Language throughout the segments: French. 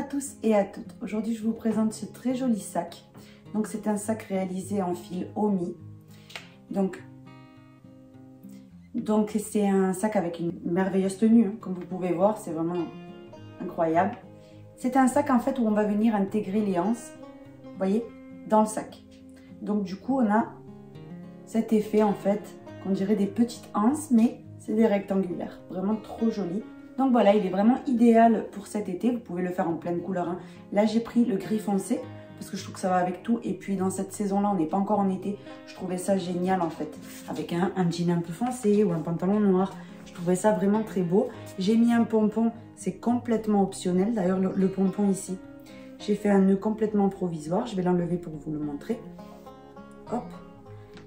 tous et à toutes. Aujourd'hui, je vous présente ce très joli sac. Donc, c'est un sac réalisé en fil Omi. Donc c'est un sac avec une merveilleuse tenue. Hein. Comme vous pouvez voir, c'est vraiment incroyable. C'est un sac en fait où on va venir intégrer les anses, vous voyez, dans le sac. Donc du coup, on a cet effet en fait, qu'on dirait des petites anses, mais c'est des rectangulaires. Vraiment trop joli. Donc voilà, il est vraiment idéal pour cet été. Vous pouvez le faire en pleine couleur. Hein. Là, j'ai pris le gris foncé parce que je trouve que ça va avec tout. Et puis dans cette saison-là, on n'est pas encore en été. Je trouvais ça génial en fait. Avec un jean un peu foncé ou un pantalon noir. Je trouvais ça vraiment très beau. J'ai mis un pompon, c'est complètement optionnel. D'ailleurs, le pompon ici, j'ai fait un nœud complètement provisoire. Je vais l'enlever pour vous le montrer. Hop.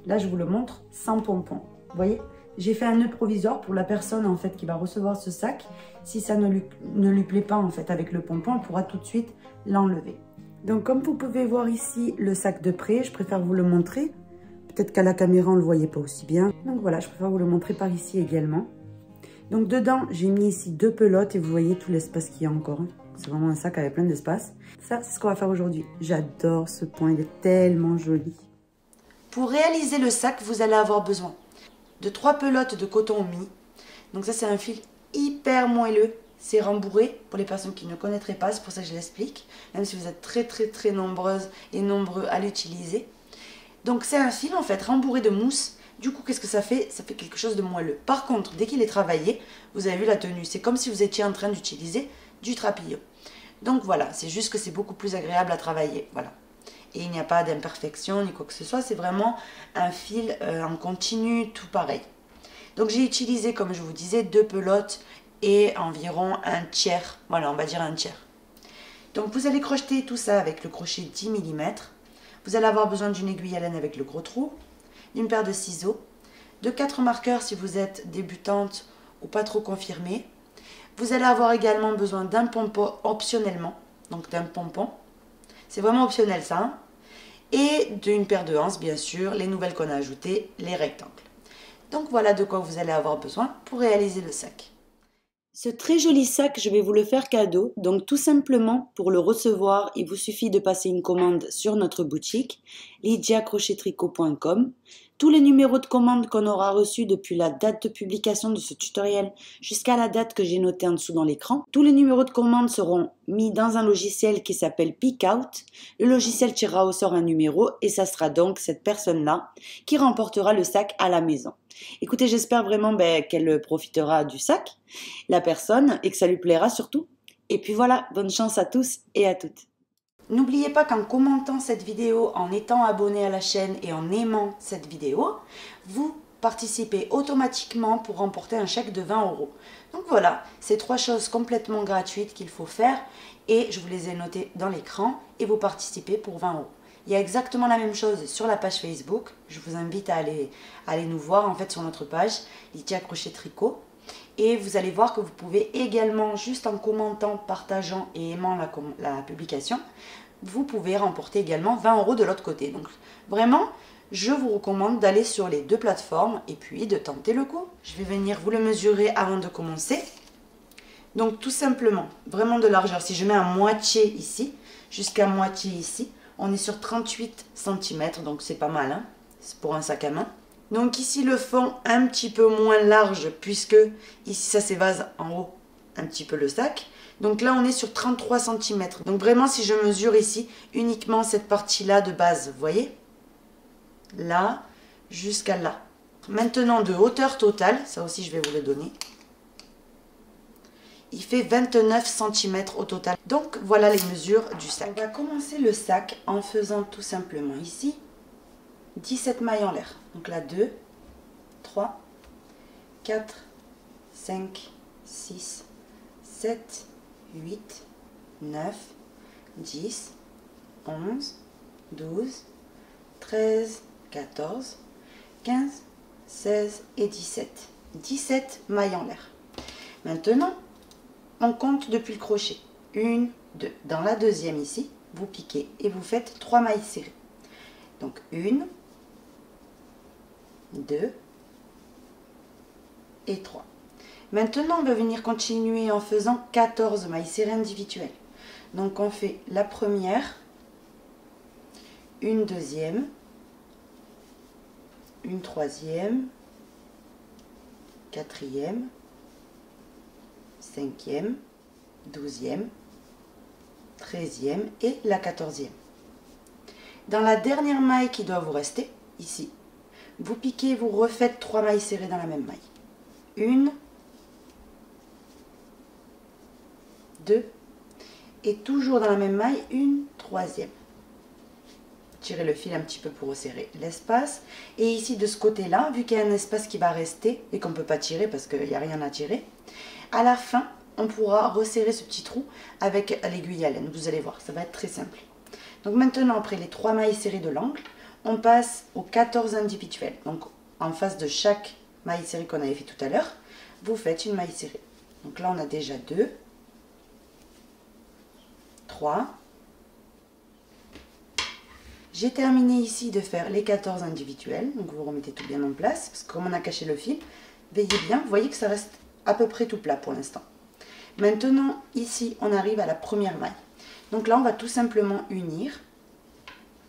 Là, je vous le montre sans pompon. Vous voyez ? J'ai fait un nœud provisoire pour la personne en fait qui va recevoir ce sac. Si ça ne lui plaît pas en fait avec le pompon, elle pourra tout de suite l'enlever. Donc comme vous pouvez voir ici le sac de près, je préfère vous le montrer. Peut-être qu'à la caméra on ne le voyait pas aussi bien. Donc voilà, je préfère vous le montrer par ici également. Donc dedans, j'ai mis ici 2 pelotes et vous voyez tout l'espace qu'il y a encore. C'est vraiment un sac avec plein d'espace. Ça, c'est ce qu'on va faire aujourd'hui. J'adore ce point, il est tellement joli. Pour réaliser le sac, vous allez avoir besoin de 3 pelotes de coton Omi. Donc ça, c'est un fil hyper moelleux. C'est rembourré pour les personnes qui ne connaîtraient pas. C'est pour ça que je l'explique. Même si vous êtes très nombreuses et nombreux à l'utiliser. Donc c'est un fil en fait rembourré de mousse. Du coup, qu'est-ce que ça fait? Ça fait quelque chose de moelleux. Par contre, dès qu'il est travaillé, vous avez vu la tenue. C'est comme si vous étiez en train d'utiliser du trapillo. Donc voilà, c'est juste que c'est beaucoup plus agréable à travailler. Voilà. Et il n'y a pas d'imperfection ni quoi que ce soit. C'est vraiment un fil en continu, tout pareil. Donc j'ai utilisé, comme je vous disais, 2 pelotes et environ un tiers. Voilà, on va dire un tiers. Donc vous allez crocheter tout ça avec le crochet 10 mm. Vous allez avoir besoin d'une aiguille à laine avec le gros trou, d'une paire de ciseaux, de 4 marqueurs si vous êtes débutante ou pas trop confirmée. Vous allez avoir également besoin d'un pompon optionnellement, donc d'un pompon. C'est vraiment optionnel ça. Hein, et d'une paire de anses, bien sûr, les nouvelles qu'on a ajoutées, les rectangles. Donc voilà de quoi vous allez avoir besoin pour réaliser le sac. Ce très joli sac, je vais vous le faire cadeau. Donc tout simplement, pour le recevoir, il vous suffit de passer une commande sur notre boutique, lydiacrochettricot.com. Tous les numéros de commande qu'on aura reçus depuis la date de publication de ce tutoriel jusqu'à la date que j'ai notée en dessous dans l'écran, tous les numéros de commande seront mis dans un logiciel qui s'appelle Pickout. Le logiciel tirera au sort un numéro et ça sera donc cette personne-là qui remportera le sac à la maison. Écoutez, j'espère vraiment qu'elle profitera du sac, la personne, et que ça lui plaira surtout. Et puis voilà, bonne chance à tous et à toutes. N'oubliez pas qu'en commentant cette vidéo, en étant abonné à la chaîne et en aimant cette vidéo, vous participez automatiquement pour remporter un chèque de 20 €. Donc voilà, c'est 3 choses complètement gratuites qu'il faut faire et je vous les ai notées dans l'écran et vous participez pour 20 €. Il y a exactement la même chose sur la page Facebook. Je vous invite à aller nous voir en fait sur notre page, Lydia Crochet Tricot. Et vous allez voir que vous pouvez également, juste en commentant, partageant et aimant la publication, vous pouvez remporter également 20 € de l'autre côté. Donc vraiment, je vous recommande d'aller sur les 2 plateformes et puis de tenter le coup. Je vais venir vous le mesurer avant de commencer. Donc tout simplement, vraiment de largeur. Si je mets à moitié ici, jusqu'à moitié ici, on est sur 38 cm, donc c'est pas mal, hein, c'est pour un sac à main. Donc ici le fond un petit peu moins large puisque ici ça s'évase en haut un petit peu le sac. Donc là on est sur 33 cm. Donc vraiment si je mesure ici uniquement cette partie-là de base, vous voyez, là jusqu'à là. Maintenant de hauteur totale, ça aussi je vais vous le donner. Il fait 29 cm au total. Donc voilà les mesures du sac. On va commencer le sac en faisant tout simplement ici 17 mailles en l'air. Donc là 2, 3, 4, 5, 6, 7, 8, 9, 10, 11, 12, 13, 14, 15, 16 et 17. 17 mailles en l'air. Maintenant, on compte depuis le crochet. 1, 2. Dans la deuxième ici, vous piquez et vous faites 3 mailles serrées. Donc 1, 2 et 3. Maintenant, on va venir continuer en faisant 14 mailles serrées individuelles. Donc on fait la première, une deuxième, une troisième, quatrième, cinquième, 12e, 13e et la 14e. Dans la dernière maille qui doit vous rester, ici, vous piquez, vous refaites 3 mailles serrées dans la même maille. Une, deux, et toujours dans la même maille, une troisième. Tirez le fil un petit peu pour resserrer l'espace. Et ici, de ce côté-là, vu qu'il y a un espace qui va rester et qu'on ne peut pas tirer parce qu'il n'y a rien à tirer, à la fin, on pourra resserrer ce petit trou avec l'aiguille à laine. Vous allez voir, ça va être très simple. Donc maintenant, après les 3 mailles serrées de l'angle, on passe aux 14 individuelles. Donc en face de chaque maille serrée qu'on avait fait tout à l'heure, vous faites une maille serrée. Donc là, on a déjà 2, 3. J'ai terminé ici de faire les 14 individuelles. Donc vous remettez tout bien en place, parce que comme on a caché le fil, veillez bien, vous voyez que ça reste à peu près tout plat pour l'instant. Maintenant, ici, on arrive à la première maille. Donc là, on va tout simplement unir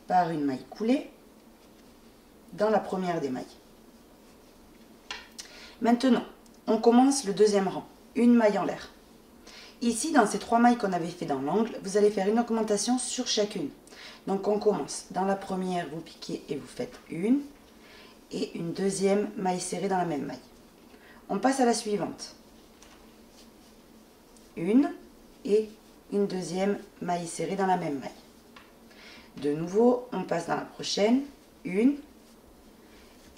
par une maille coulée dans la première des mailles. Maintenant, on commence le deuxième rang, une maille en l'air. Ici, dans ces 3 mailles qu'on avait fait dans l'angle, vous allez faire une augmentation sur chacune. Donc on commence. Dans la première, vous piquez et vous faites une. Et une deuxième maille serrée dans la même maille. On passe à la suivante. Une et une deuxième maille serrée dans la même maille. De nouveau, on passe dans la prochaine. Une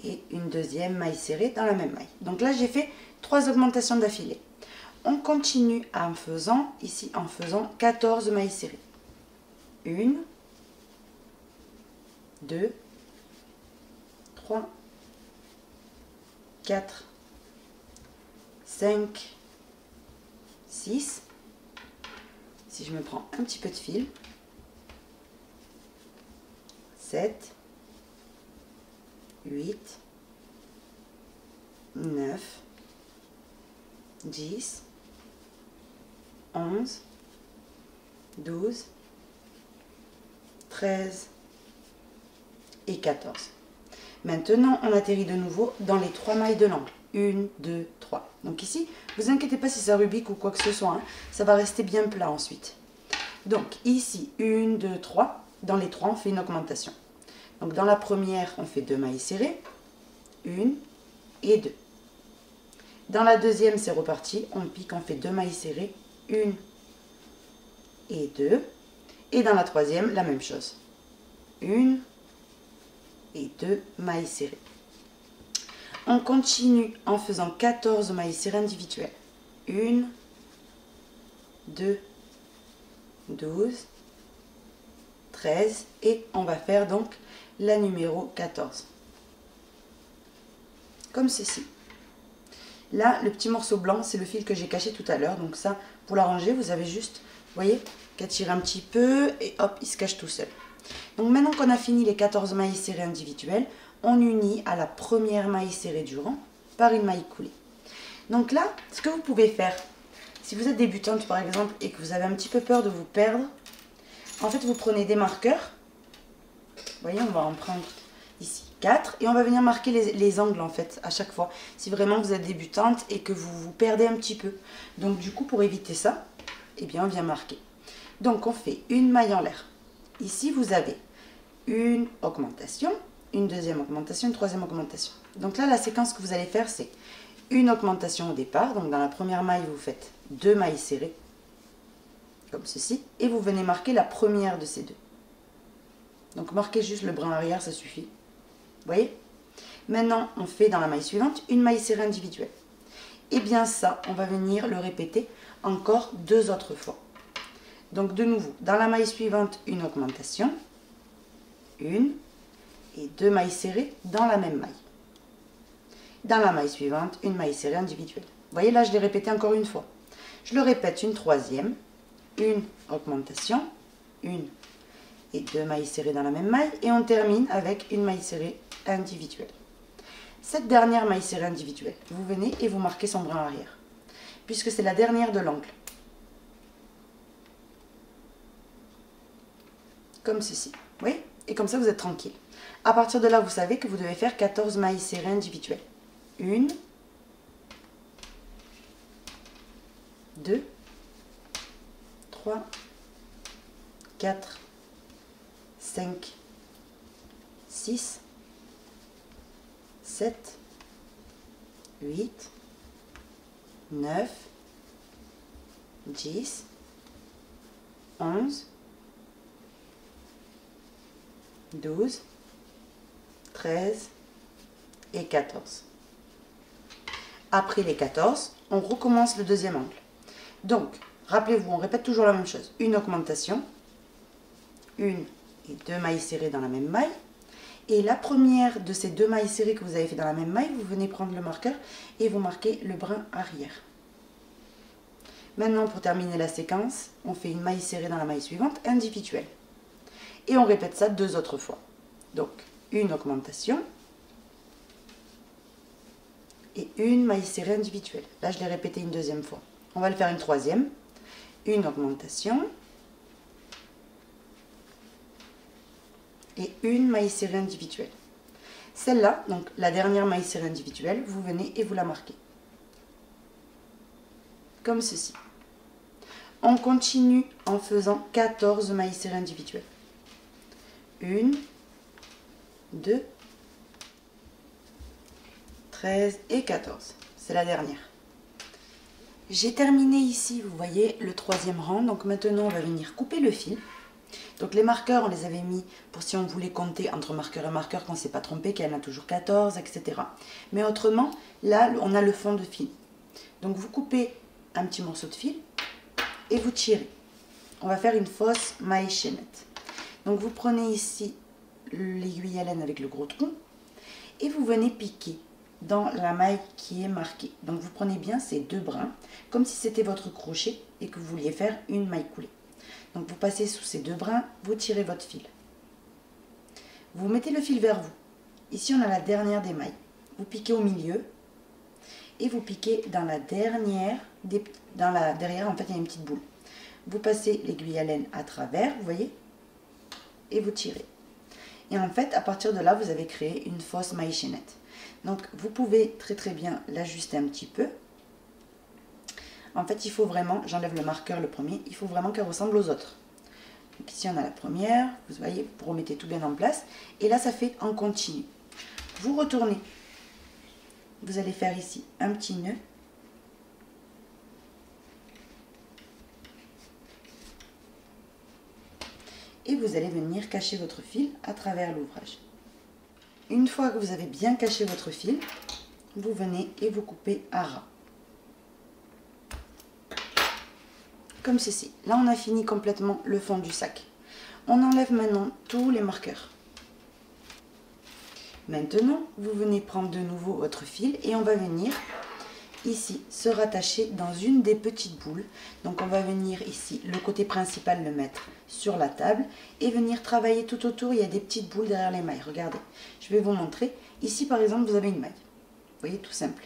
et une deuxième maille serrée dans la même maille. Donc là, j'ai fait 3 augmentations d'affilée. On continue en faisant, ici, en faisant 14 mailles serrées. Une, 2, 3, 4, 5, 6. Si je me prends un petit peu de fil, 7, 8, 9, 10, 11, 12, 13 et 14. Maintenant, on atterrit de nouveau dans les 3 mailles de l'angle. 1, 2, 3. Donc ici, ne vous inquiétez pas si ça rubique ou quoi que ce soit. Hein. Ça va rester bien plat ensuite. Donc ici, 1, 2, 3. Dans les 3, on fait une augmentation. Donc dans la première, on fait 2 mailles serrées. 1 et 2. Dans la deuxième, c'est reparti. On pique, on fait 2 mailles serrées. 1 et 2. Et dans la troisième, la même chose. 1 et 2 mailles serrées. On continue en faisant 14 mailles serrées individuelles. 1, 2, 12, 13 et on va faire donc la numéro 14. Comme ceci. Là, le petit morceau blanc, c'est le fil que j'ai caché tout à l'heure. Donc ça, pour l'arranger, vous avez juste, vous voyez, qu'à tirer un petit peu et hop, il se cache tout seul. Donc maintenant qu'on a fini les 14 mailles serrées individuelles, on unit à la première maille serrée du rang par une maille coulée. Donc là, ce que vous pouvez faire, si vous êtes débutante par exemple et que vous avez un petit peu peur de vous perdre, en fait vous prenez des marqueurs, vous voyez, on va en prendre ici 4 et on va venir marquer les angles en fait à chaque fois, si vraiment vous êtes débutante et que vous vous perdez un petit peu. Donc du coup, pour éviter ça, eh bien on vient marquer. Donc on fait une maille en l'air. Ici, vous avez une augmentation, une deuxième augmentation, une troisième augmentation. Donc là, la séquence que vous allez faire, c'est une augmentation au départ. Donc dans la première maille, vous faites 2 mailles serrées, comme ceci, et vous venez marquer la première de ces 2. Donc marquez juste le brin arrière, ça suffit. Vous voyez? Maintenant, on fait dans la maille suivante une maille serrée individuelle. Et bien ça, on va venir le répéter encore 2 autres fois. Donc de nouveau, dans la maille suivante, une augmentation, 1 et 2 mailles serrées dans la même maille. Dans la maille suivante, une maille serrée individuelle. Vous voyez, là, je l'ai répété encore une fois. Je le répète une troisième, une augmentation, 1 et 2 mailles serrées dans la même maille, et on termine avec une maille serrée individuelle. Cette dernière maille serrée individuelle, vous venez et vous marquez son brin arrière, puisque c'est la dernière de l'angle. comme ceci. Vous voyez? Et comme ça, vous êtes tranquille. À partir de là, vous savez que vous devez faire 14 mailles serrées individuelles. 1, 2, 3, 4, 5, 6, 7, 8, 9, 10, 11, 12, 13 et 14. Après les 14, on recommence le deuxième angle. Donc, rappelez-vous, on répète toujours la même chose. Une augmentation, une et deux mailles serrées dans la même maille. Et la première de ces deux mailles serrées que vous avez fait dans la même maille, vous venez prendre le marqueur et vous marquez le brin arrière. Maintenant, pour terminer la séquence, on fait une maille serrée dans la maille suivante, individuelle. Et on répète ça 2 autres fois. Donc, une augmentation et une maille serrée individuelle. Là, je l'ai répété une deuxième fois. On va le faire une troisième. Une augmentation et une maille serrée individuelle. Celle-là, donc la dernière maille serrée individuelle, vous venez et vous la marquez. Comme ceci. On continue en faisant 14 mailles serrées individuelles. 1, 2, 13 et 14. C'est la dernière. J'ai terminé ici, vous voyez, le troisième rang. Donc maintenant, on va venir couper le fil. Donc les marqueurs, on les avait mis pour si on voulait compter entre marqueur et marqueur, qu'on ne s'est pas trompé, qu'il y en a toujours 14, etc. Mais autrement, là, on a le fond de fil. Donc vous coupez un petit morceau de fil et vous tirez. On va faire une fausse maille chaînette. Donc vous prenez ici l'aiguille à laine avec le gros trou et vous venez piquer dans la maille qui est marquée. Donc vous prenez bien ces deux brins, comme si c'était votre crochet et que vous vouliez faire une maille coulée. Donc vous passez sous ces deux brins, vous tirez votre fil. Vous mettez le fil vers vous. Ici on a la dernière des mailles. Vous piquez au milieu et vous piquez dans la dernière, derrière en fait il y a une petite boule. Vous passez l'aiguille à laine à travers, vous voyez, et vous tirez. Et en fait, à partir de là, vous avez créé une fausse maille chaînette. Donc, vous pouvez très bien l'ajuster un petit peu. En fait, il faut vraiment, j'enlève le marqueur le premier, il faut vraiment qu'elle ressemble aux autres. Donc ici, on a la première, vous voyez, vous remettez tout bien en place. Et là, ça fait en continu. Vous retournez. Vous allez faire ici un petit nœud. Et vous allez venir cacher votre fil à travers l'ouvrage. Une fois que vous avez bien caché votre fil, vous venez et vous coupez à ras. Comme ceci. Là, on a fini complètement le fond du sac. On enlève maintenant tous les marqueurs. Maintenant, vous venez prendre de nouveau votre fil et on va venir ici se rattacher dans une des petites boules. Donc on va venir ici, le côté principal, le mettre sur la table et venir travailler tout autour. Il y a des petites boules derrière les mailles. Regardez, je vais vous montrer. Ici par exemple, vous avez une maille. Vous voyez, tout simple.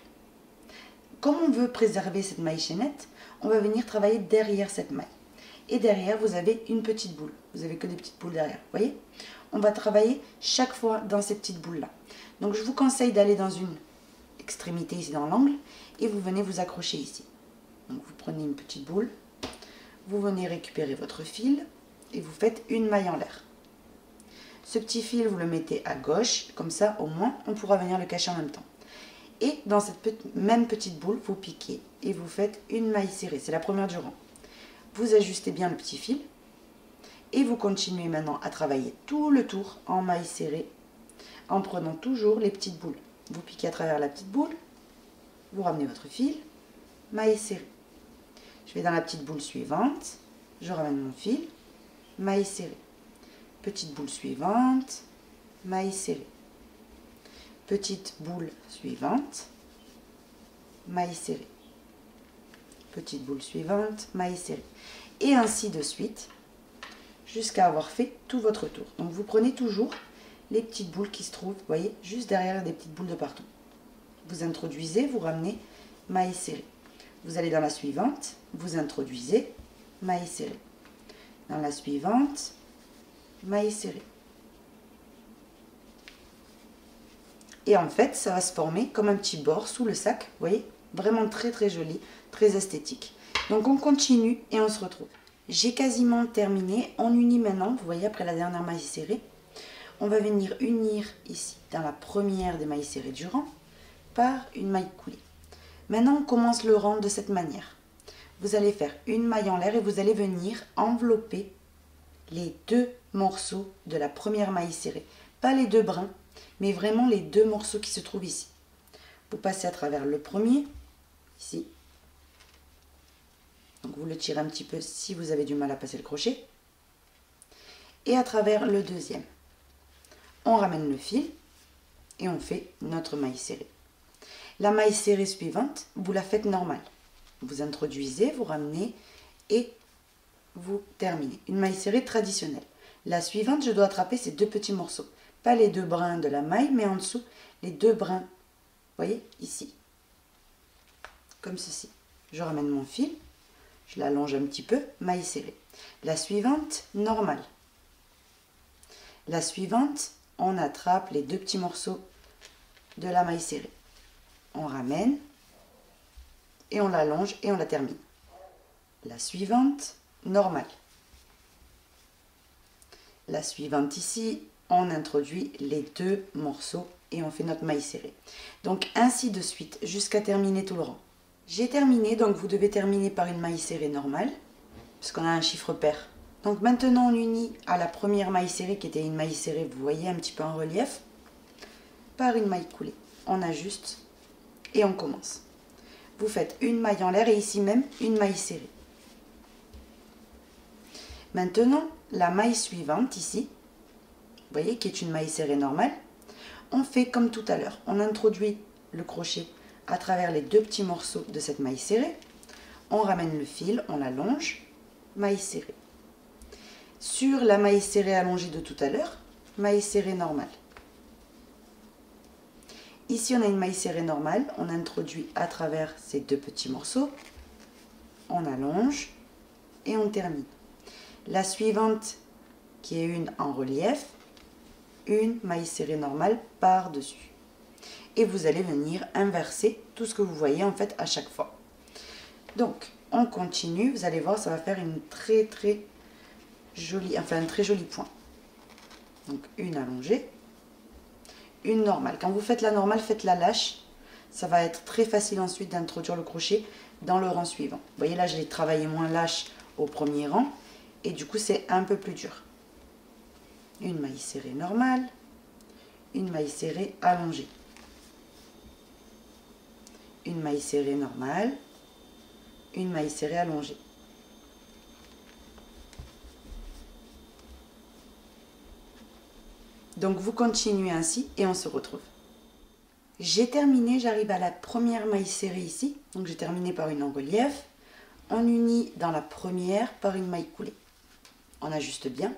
Comme on veut préserver cette maille chaînette, on va venir travailler derrière cette maille. Et derrière, vous avez une petite boule. Vous n'avez que des petites boules derrière. Vous voyez? On va travailler chaque fois dans ces petites boules-là. Donc je vous conseille d'aller dans une extrémité ici dans l'angle et vous venez vous accrocher ici. Donc vous prenez une petite boule, vous venez récupérer votre fil et vous faites une maille en l'air. Ce petit fil, vous le mettez à gauche, comme ça au moins on pourra venir le cacher en même temps. Et dans cette même petite boule, vous piquez et vous faites une maille serrée. C'est la première du rang. Vous ajustez bien le petit fil et vous continuez maintenant à travailler tout le tour en maille serrée en prenant toujours les petites boules. Vous piquez à travers la petite boule, vous ramenez votre fil, maille serrée. Je vais dans la petite boule suivante, je ramène mon fil, maille serrée. Petite boule suivante, maille serrée. Petite boule suivante, maille serrée. Petite boule suivante, maille serrée. Et ainsi de suite, jusqu'à avoir fait tout votre tour. Donc vous prenez toujours les petites boules qui se trouvent, vous voyez, juste derrière des petites boules de partout. Vous introduisez, vous ramenez, maille serrée. Vous allez dans la suivante, vous introduisez, maille serrée. Dans la suivante, mailles serrées. Et en fait, ça va se former comme un petit bord sous le sac, vous voyez, vraiment très très joli, très esthétique. Donc on continue et on se retrouve. J'ai quasiment terminé, on unit maintenant, vous voyez, après la dernière maille serrée, on va venir unir ici, dans la première des mailles serrées du rang, par une maille coulée. Maintenant, on commence le rang de cette manière. Vous allez faire une maille en l'air et vous allez venir envelopper les deux morceaux de la première maille serrée. Pas les deux brins, mais vraiment les deux morceaux qui se trouvent ici. Vous passez à travers le premier, ici. Donc vous le tirez un petit peu si vous avez du mal à passer le crochet. Et à travers le deuxième. On ramène le fil et on fait notre maille serrée. La maille serrée suivante, vous la faites normale. Vous introduisez, vous ramenez et vous terminez. Une maille serrée traditionnelle. La suivante, je dois attraper ces deux petits morceaux. Pas les deux brins de la maille, mais en dessous, les deux brins. Vous voyez, ici. Comme ceci. Je ramène mon fil, je l'allonge un petit peu, maille serrée. La suivante, normale. La suivante, on attrape les deux petits morceaux de la maille serrée. On ramène et on l'allonge et on la termine. La suivante, normale. La suivante ici, on introduit les deux morceaux et on fait notre maille serrée. Donc ainsi de suite jusqu'à terminer tout le rang. J'ai terminé, donc vous devez terminer par une maille serrée normale, puisqu'on a un chiffre pair. Donc maintenant on unit à la première maille serrée qui était une maille serrée, vous voyez un petit peu en relief, par une maille coulée. On ajuste et on commence. Vous faites une maille en l'air et ici même une maille serrée. Maintenant, la maille suivante ici, vous voyez, qui est une maille serrée normale, on fait comme tout à l'heure. On introduit le crochet à travers les deux petits morceaux de cette maille serrée. On ramène le fil, on l'allonge, maille serrée. Sur la maille serrée allongée de tout à l'heure, maille serrée normale. Ici, on a une maille serrée normale. On introduit à travers ces deux petits morceaux. On allonge et on termine. La suivante, qui est une en relief, une maille serrée normale par-dessus. Et vous allez venir inverser tout ce que vous voyez en fait à chaque fois. Donc, on continue. Vous allez voir, ça va faire une très jolie, enfin un très joli point. Donc, une allongée, une normale. Quand vous faites la normale, faites la lâche. Ça va être très facile ensuite d'introduire le crochet dans le rang suivant. Vous voyez là, j'ai travaillé moins lâche au premier rang. Et du coup, c'est un peu plus dur. Une maille serrée normale, une maille serrée allongée. Une maille serrée normale, une maille serrée allongée. Donc vous continuez ainsi et on se retrouve. J'ai terminé, j'arrive à la première maille serrée ici. Donc j'ai terminé par une en relief. On unit dans la première par une maille coulée. On ajuste bien.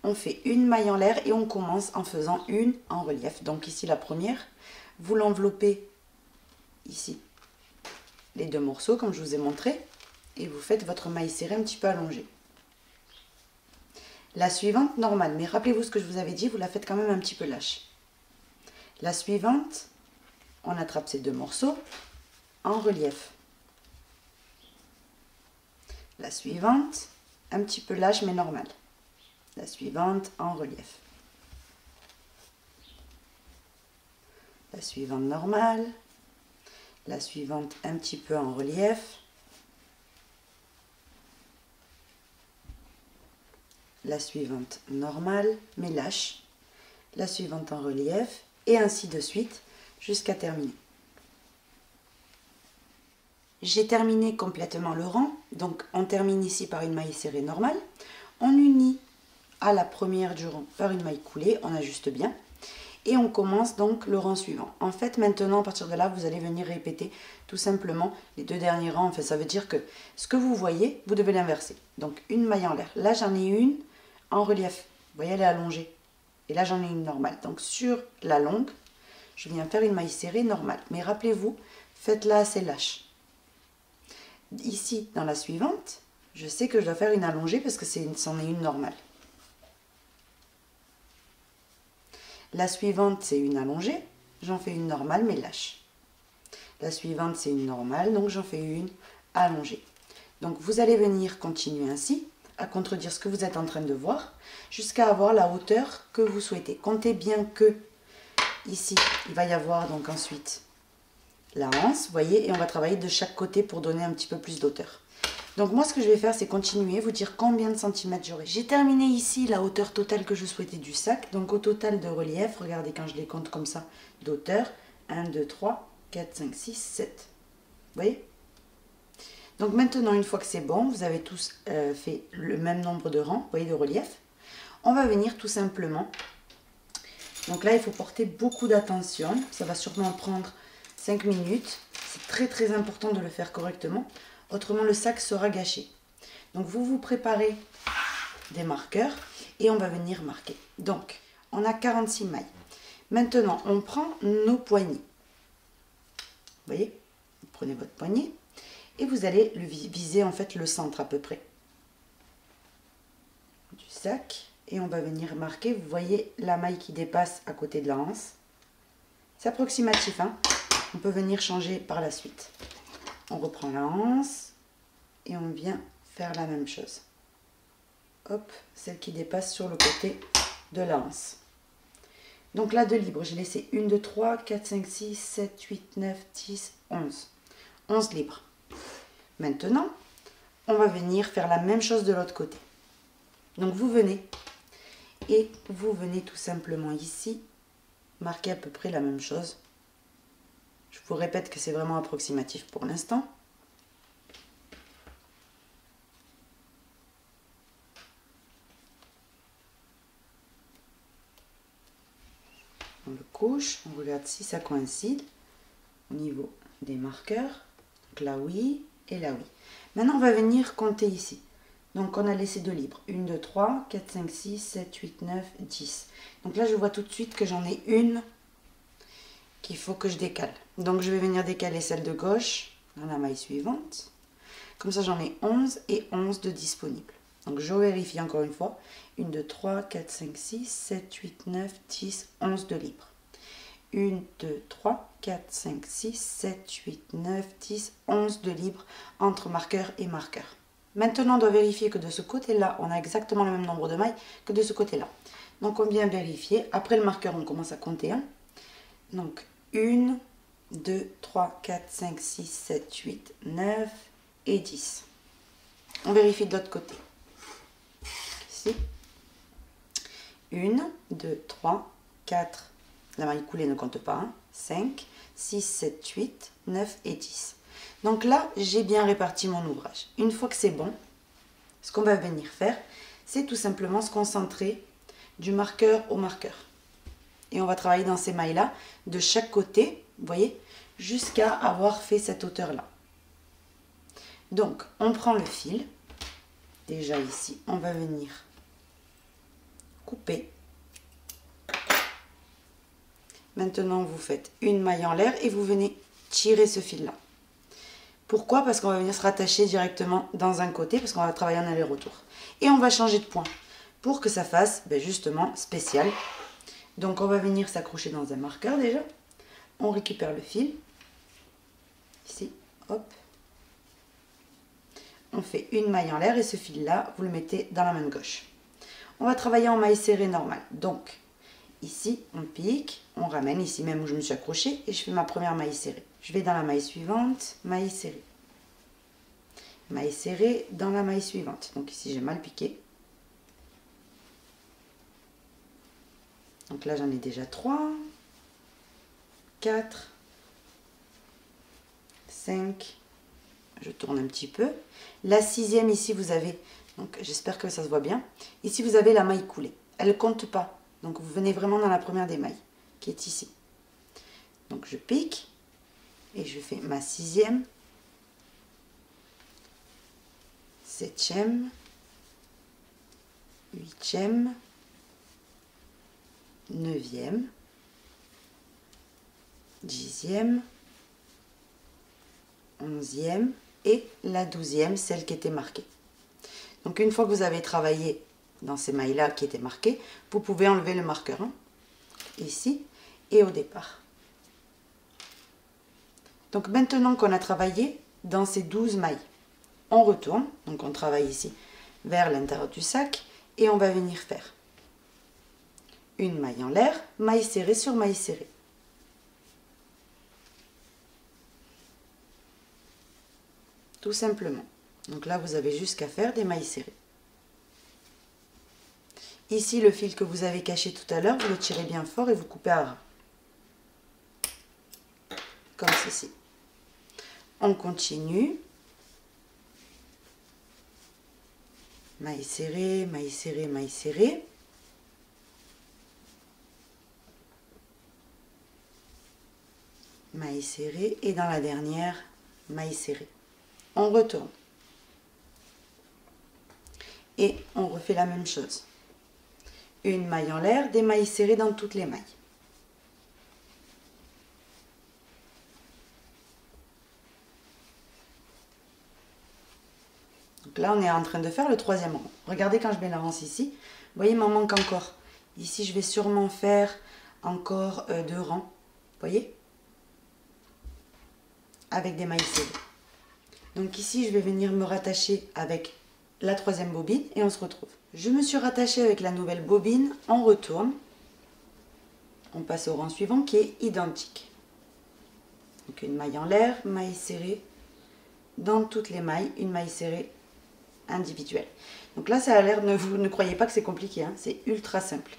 On fait une maille en l'air et on commence en faisant une en relief. Donc ici la première, vous l'enveloppez ici les deux morceaux comme je vous ai montré et vous faites votre maille serrée un petit peu allongée. La suivante normale, mais rappelez-vous ce que je vous avais dit, vous la faites quand même un petit peu lâche. La suivante, on attrape ces deux morceaux en relief. La suivante, un petit peu lâche mais normale. La suivante en relief. La suivante normale. La suivante un petit peu en relief. La suivante normale mais lâche. La suivante en relief et ainsi de suite jusqu'à terminer. J'ai terminé complètement le rang, donc on termine ici par une maille serrée normale. On unit à la première du rang par une maille coulée, on ajuste bien. Et on commence donc le rang suivant. En fait, maintenant, à partir de là, vous allez venir répéter tout simplement les deux derniers rangs. En fait, ça veut dire que ce que vous voyez, vous devez l'inverser. Donc, une maille en l'air. Là, j'en ai une en relief. Vous voyez, elle est allongée. Et là, j'en ai une normale. Donc, sur la longue, je viens faire une maille serrée normale. Mais rappelez-vous, faites-la assez lâche. Ici, dans la suivante, je sais que je dois faire une allongée parce que c'en est une normale. La suivante, c'est une allongée. J'en fais une normale, mais lâche. La suivante, c'est une normale, donc j'en fais une allongée. Donc, vous allez venir continuer ainsi, à contredire ce que vous êtes en train de voir, jusqu'à avoir la hauteur que vous souhaitez. Comptez bien que, ici, il va y avoir donc ensuite la anse, vous voyez, et on va travailler de chaque côté pour donner un petit peu plus d'hauteur. Donc moi, ce que je vais faire, c'est continuer, vous dire combien de centimètres j'aurai. J'ai terminé ici la hauteur totale que je souhaitais du sac. Donc au total de relief, regardez quand je les compte comme ça, d'auteur, 1, 2, 3, 4, 5, 6, 7. Vous voyez? Donc maintenant, une fois que c'est bon, vous avez tous fait le même nombre de rangs, vous voyez, de relief. On va venir tout simplement. Donc là, il faut porter beaucoup d'attention. Ça va sûrement prendre 5 minutes. C'est très très important de le faire correctement. Autrement, le sac sera gâché. Donc, vous vous préparez des marqueurs et on va venir marquer. Donc, on a 46 mailles. Maintenant, on prend nos poignées. Vous voyez? Vous prenez votre poignet et vous allez viser en fait le centre à peu près du sac. Et on va venir marquer. Vous voyez la maille qui dépasse à côté de la anse. C'est approximatif, hein? On peut venir changer par la suite. On reprend la anse et on vient faire la même chose. Hop, celle qui dépasse sur le côté de la anse. Donc là, de libre, j'ai laissé 1, 2, 3, 4, 5, 6, 7, 8, 9, 10, 11. 11 libres. Maintenant, on va venir faire la même chose de l'autre côté. Donc vous venez et vous venez tout simplement ici marquer à peu près la même chose. Je vous répète que c'est vraiment approximatif pour l'instant. On le couche, on regarde si ça coïncide au niveau des marqueurs. Donc là oui et là oui. Maintenant on va venir compter ici. Donc on a laissé 2 libres. 1, 2, 3, 4, 5, 6, 7, 8, 9, 10. Donc là je vois tout de suite que j'en ai une qu'il faut que je décale. Donc je vais venir décaler celle de gauche dans la maille suivante. Comme ça j'en ai 11 et 11 de disponibles. Donc je vérifie encore une fois. 1, 2, 3, 4, 5, 6, 7, 8, 9, 10, 11 de libre. 1, 2, 3, 4, 5, 6, 7, 8, 9, 10, 11 de libre entre marqueur et marqueur. Maintenant on doit vérifier que de ce côté-là, on a exactement le même nombre de mailles que de ce côté-là. Donc on vient vérifier. Après le marqueur, on commence à compter. Hein. Donc 1, 2, 3, 4, 5, 6, 7, 8, 9 et 10. On vérifie de l'autre côté. Ici. 1, 2, 3, 4. La maille coulée ne compte pas. Hein. 5, 6, 7, 8, 9 et 10. Donc là, j'ai bien réparti mon ouvrage. Une fois que c'est bon, ce qu'on va venir faire, c'est tout simplement se concentrer du marqueur au marqueur. Et on va travailler dans ces mailles-là, de chaque côté, vous voyez, jusqu'à avoir fait cette hauteur-là. Donc, on prend le fil. Déjà ici, on va venir couper. Maintenant, vous faites une maille en l'air et vous venez tirer ce fil-là. Pourquoi? Parce qu'on va venir se rattacher directement dans un côté, parce qu'on va travailler en aller-retour. Et on va changer de point pour que ça fasse justement spécial. Donc on va venir s'accrocher dans un marqueur déjà. On récupère le fil. Ici, hop. On fait une maille en l'air et ce fil-là, vous le mettez dans la main gauche. On va travailler en maille serrée normale. Donc ici, on pique, on ramène ici même où je me suis accrochée et je fais ma première maille serrée. Je vais dans la maille suivante, maille serrée. Maille serrée dans la maille suivante. Donc ici, j'ai mal piqué. Donc là, j'en ai déjà 3, 4, 5. Je tourne un petit peu. La 6e, ici, vous avez, donc j'espère que ça se voit bien. Ici, vous avez la maille coulée. Elle ne compte pas. Donc vous venez vraiment dans la première des mailles, qui est ici. Donc je pique. Et je fais ma 6e, 7e, 8e, 9e, 10e, 11e et la 12e, celle qui était marquée. Donc une fois que vous avez travaillé dans ces mailles-là qui étaient marquées, vous pouvez enlever le marqueur. Hein. ici et au départ. Donc maintenant qu'on a travaillé dans ces 12 mailles, on retourne, donc on travaille ici vers l'intérieur du sac et on va venir faire une maille en l'air, maille serrée sur maille serrée. Tout simplement. Donc là, vous avez juste qu'à faire des mailles serrées. Ici, le fil que vous avez caché tout à l'heure, vous le tirez bien fort et vous coupez à ras. Comme ceci. On continue. Maille serrée, maille serrée, maille serrée. Maille serrée et dans la dernière, maille serrée. On retourne. Et on refait la même chose. Une maille en l'air, des mailles serrées dans toutes les mailles. Donc là, on est en train de faire le troisième rang. Regardez quand je mets la anse ici. Vous voyez, il m'en manque encore. Ici, je vais sûrement faire encore 2 rangs. Vous voyez? Avec des mailles serrées. Donc ici, je vais venir me rattacher avec la troisième bobine et on se retrouve. Je me suis rattachée avec la nouvelle bobine, on retourne, on passe au rang suivant qui est identique. Donc une maille en l'air, maille serrée, dans toutes les mailles, une maille serrée individuelle. Donc là, ça a l'air, vous ne croyez pas que c'est compliqué, hein, c'est ultra simple.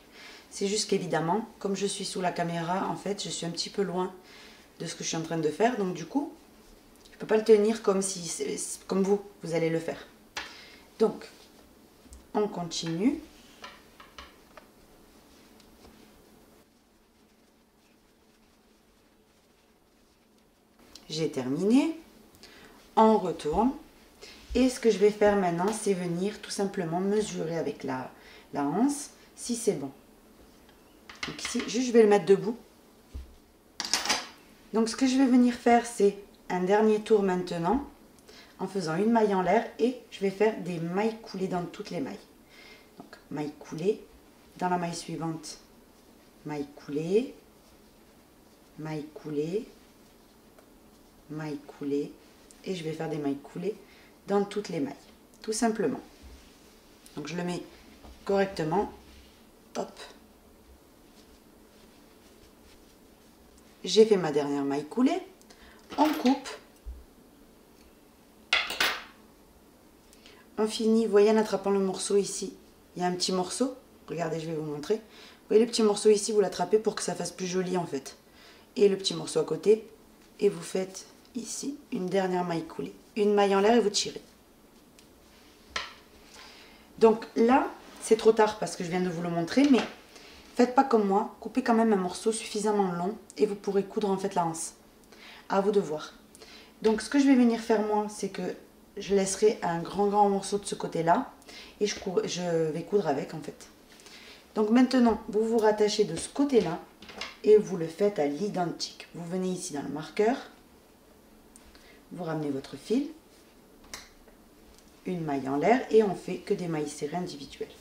C'est juste qu'évidemment, comme je suis sous la caméra, en fait, je suis un petit peu loin de ce que je suis en train de faire, donc du coup, je ne peux pas le tenir comme vous allez le faire. Donc, on continue. J'ai terminé. On retourne. Et ce que je vais faire maintenant, c'est venir tout simplement mesurer avec la anse si c'est bon. Donc ici, juste je vais le mettre debout. Donc ce que je vais venir faire, c'est un dernier tour maintenant, en faisant une maille en l'air et je vais faire des mailles coulées dans toutes les mailles. Donc maille coulée, dans la maille suivante, maille coulée, maille coulée, maille coulée et je vais faire des mailles coulées dans toutes les mailles, tout simplement. Donc je le mets correctement, hop. J'ai fait ma dernière maille coulée, on coupe. On finit, vous voyez, en attrapant le morceau ici, il y a un petit morceau, regardez, je vais vous montrer. Vous voyez le petit morceau ici, vous l'attrapez pour que ça fasse plus joli en fait. Et le petit morceau à côté, et vous faites ici une dernière maille coulée. Une maille en l'air et vous tirez. Donc là, c'est trop tard parce que je viens de vous le montrer, mais faites pas comme moi, coupez quand même un morceau suffisamment long et vous pourrez coudre en fait la anse. À vous de voir. Donc ce que je vais venir faire moi, c'est que je laisserai un grand morceau de ce côté-là et je vais coudre avec en fait. Donc maintenant, vous vous rattachez de ce côté-là et vous le faites à l'identique. Vous venez ici dans le marqueur, vous ramenez votre fil, une maille en l'air et on fait que des mailles serrées individuelles.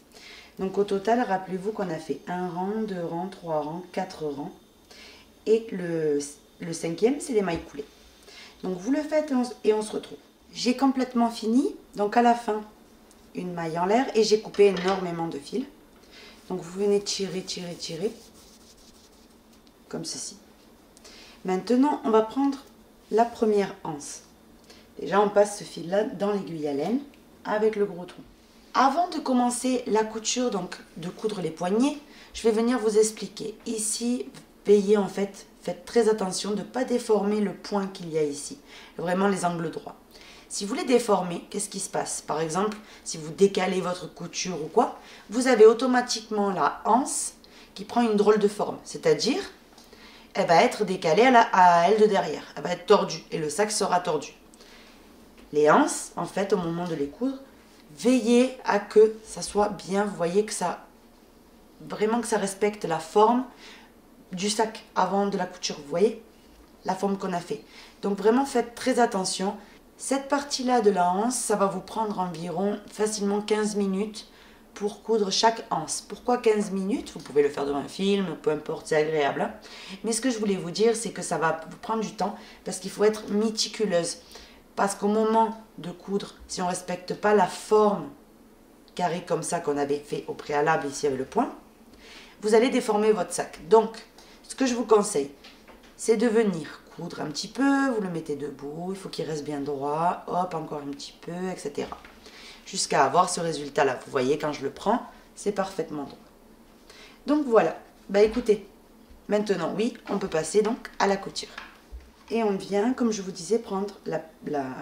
Donc au total, rappelez-vous qu'on a fait 1 rang, 2 rangs, 3 rangs, 4 rangs et le 5e, c'est des mailles coulées. Donc vous le faites et on se retrouve. J'ai complètement fini, donc à la fin, une maille en l'air et j'ai coupé énormément de fils. Donc vous venez tirer, tirer, tirer, comme ceci. Maintenant, on va prendre la première anse. Déjà, on passe ce fil-là dans l'aiguille à laine avec le gros tronc. Avant de commencer la couture, donc de coudre les poignets, je vais venir vous expliquer. Ici, veillez en fait, faites très attention de ne pas déformer le point qu'il y a ici. Vraiment les angles droits. Si vous les déformez, qu'est-ce qui se passe? Par exemple, si vous décalez votre couture ou quoi, vous avez automatiquement la anse qui prend une drôle de forme. C'est-à-dire, elle va être décalée à elle de derrière. Elle va être tordue et le sac sera tordu. Les anses, en fait, au moment de les coudre, veillez à que ça soit bien. Vous voyez que ça, vraiment que ça respecte la forme du sac avant de la couture. Vous voyez la forme qu'on a fait. Donc vraiment, faites très attention. Cette partie-là de la anse, ça va vous prendre environ facilement 15 minutes pour coudre chaque anse. Pourquoi 15 minutes? Vous pouvez le faire devant un film, peu importe, c'est agréable. Hein. Mais ce que je voulais vous dire, c'est que ça va vous prendre du temps parce qu'il faut être méticuleuse. Parce qu'au moment de coudre, si on ne respecte pas la forme carrée comme ça qu'on avait fait au préalable ici avec le point, vous allez déformer votre sac. Donc, ce que je vous conseille, c'est de venir coudre un petit peu, vous le mettez debout, il faut qu'il reste bien droit, hop, encore un petit peu, etc. Jusqu'à avoir ce résultat-là. Vous voyez, quand je le prends, c'est parfaitement droit. Donc voilà, bah écoutez, maintenant oui, on peut passer donc à la couture. Et on vient, comme je vous disais, prendre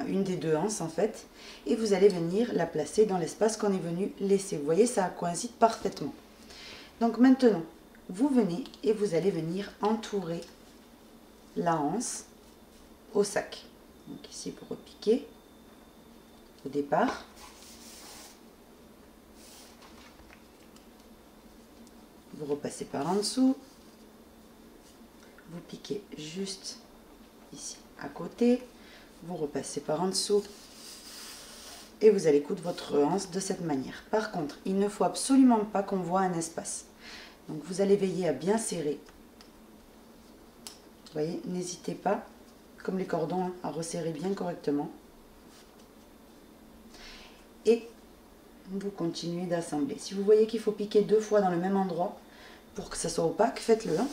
une des deux anses en fait, et vous allez venir la placer dans l'espace qu'on est venu laisser. Vous voyez, ça coïncide parfaitement. Donc maintenant, vous venez et vous allez venir entourer la anse au sac. Donc ici pour repiquer au départ. Vous repassez par en dessous. Vous piquez juste ici à côté. Vous repassez par en dessous. Et vous allez coudre votre anse de cette manière. Par contre, il ne faut absolument pas qu'on voit un espace. Donc vous allez veiller à bien serrer. Vous voyez, n'hésitez pas, comme les cordons, hein, à resserrer bien correctement. Et vous continuez d'assembler. Si vous voyez qu'il faut piquer 2 fois dans le même endroit pour que ça soit opaque, faites-le. Hein.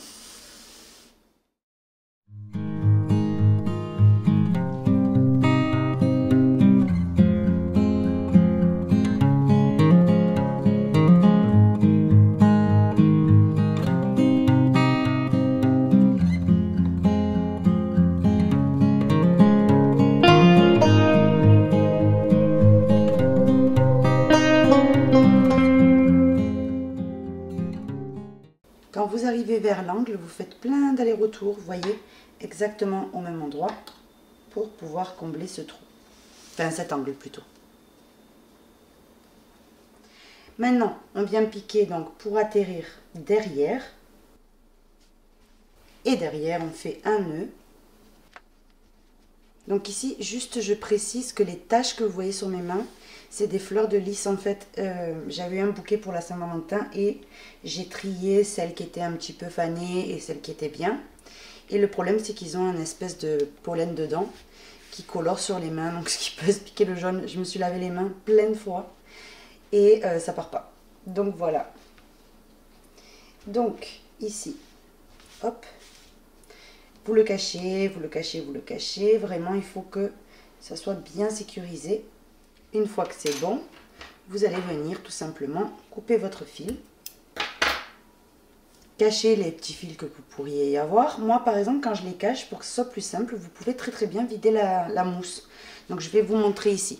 Quand vous arrivez vers l'angle, vous faites plein d'allers-retours, vous voyez, exactement au même endroit pour pouvoir combler ce trou. Enfin, cet angle plutôt. Maintenant, on vient piquer donc pour atterrir derrière. Et derrière, on fait un nœud. Donc ici, juste je précise que les taches que vous voyez sur mes mains, c'est des fleurs de lys en fait. J'avais eu un bouquet pour la Saint-Valentin et j'ai trié celles qui étaient un petit peu fanées et celles qui étaient bien. Et le problème, c'est qu'ils ont un espèce de pollen dedans qui colore sur les mains, donc ce qui peut se piquer le jaune. Je me suis lavé les mains plein de fois et ça part pas. Donc voilà. Donc ici, hop. Vous le cachez, vous le cachez, vous le cachez. Vraiment, il faut que ça soit bien sécurisé. Une fois que c'est bon, vous allez venir tout simplement couper votre fil. Cacher les petits fils que vous pourriez y avoir. Moi, par exemple, quand je les cache, pour que ce soit plus simple, vous pouvez très bien vider la mousse. Donc, je vais vous montrer ici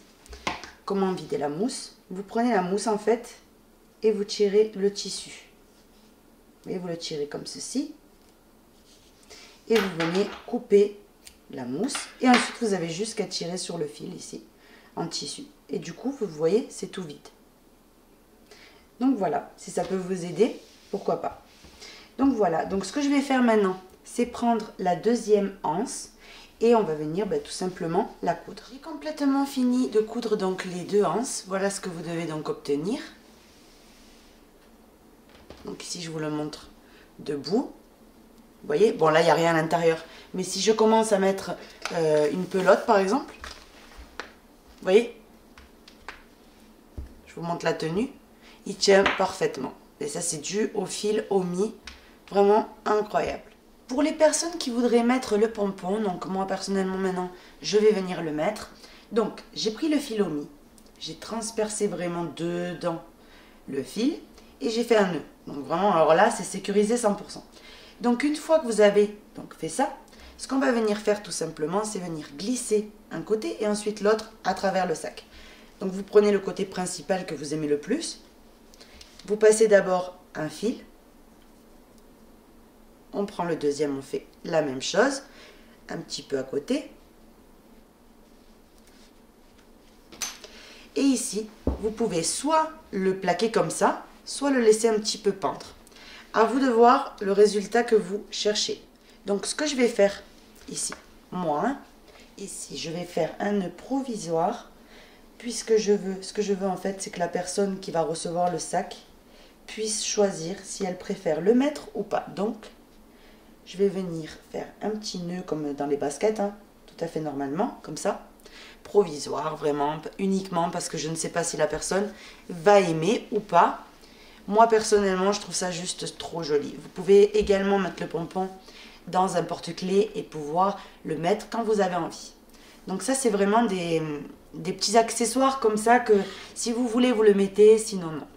comment vider la mousse. Vous prenez la mousse, en fait, et vous tirez le tissu. Vous voyez, vous le tirez comme ceci. Et vous venez couper la mousse. Et ensuite, vous avez juste qu'à tirer sur le fil ici, en tissu. Et du coup, vous voyez, c'est tout vide. Donc voilà, si ça peut vous aider, pourquoi pas. Donc voilà, donc ce que je vais faire maintenant, c'est prendre la deuxième anse et on va venir tout simplement la coudre. J'ai complètement fini de coudre donc les deux anses. Voilà ce que vous devez donc obtenir. Donc ici, je vous le montre debout. Vous voyez, bon là il n'y a rien à l'intérieur, mais si je commence à mettre une pelote par exemple, vous voyez, je vous montre la tenue, il tient parfaitement. Et ça c'est dû au fil Omi, vraiment incroyable. Pour les personnes qui voudraient mettre le pompon, donc moi personnellement maintenant je vais venir le mettre. Donc j'ai pris le fil Omi, j'ai transpercé vraiment dedans le fil et j'ai fait un nœud. Donc vraiment, alors là c'est sécurisé 100%. Donc une fois que vous avez donc fait ça, ce qu'on va venir faire tout simplement, c'est venir glisser un côté et ensuite l'autre à travers le sac. Donc vous prenez le côté principal que vous aimez le plus, vous passez d'abord un fil, on prend le deuxième, on fait la même chose, un petit peu à côté. Et ici, vous pouvez soit le plaquer comme ça, soit le laisser un petit peu pendre. À vous de voir le résultat que vous cherchez. Donc ce que je vais faire ici, moi, ici je vais faire un nœud provisoire puisque ce que je veux en fait, c'est que la personne qui va recevoir le sac puisse choisir si elle préfère le mettre ou pas. Donc, je vais venir faire un petit nœud comme dans les baskets, hein, tout à fait normalement, comme ça. Provisoire, vraiment, uniquement parce que je ne sais pas si la personne va aimer ou pas. Moi, personnellement, je trouve ça juste trop joli. Vous pouvez également mettre le pompon dans un porte-clés et pouvoir le mettre quand vous avez envie. Donc ça, c'est vraiment des petits accessoires comme ça que si vous voulez, vous le mettez, sinon non.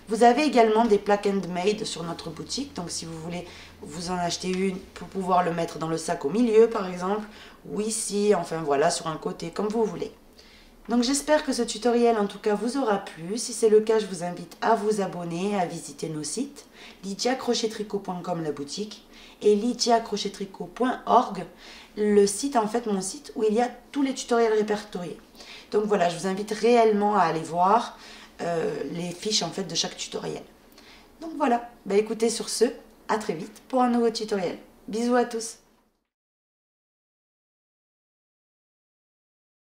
Vous avez également des plaques handmade sur notre boutique. Donc si vous voulez vous en acheter une pour pouvoir le mettre dans le sac au milieu par exemple, ou ici, enfin voilà, sur un côté, comme vous voulez. Donc j'espère que ce tutoriel en tout cas vous aura plu. Si c'est le cas, je vous invite à vous abonner, à visiter nos sites lydiacrochettricot.com la boutique et lydiacrochettricot.org le site, en fait mon site où il y a tous les tutoriels répertoriés. Donc voilà, je vous invite réellement à aller voir les fiches en fait de chaque tutoriel. Donc voilà, bah écoutez, sur ce, à très vite pour un nouveau tutoriel. Bisous à tous.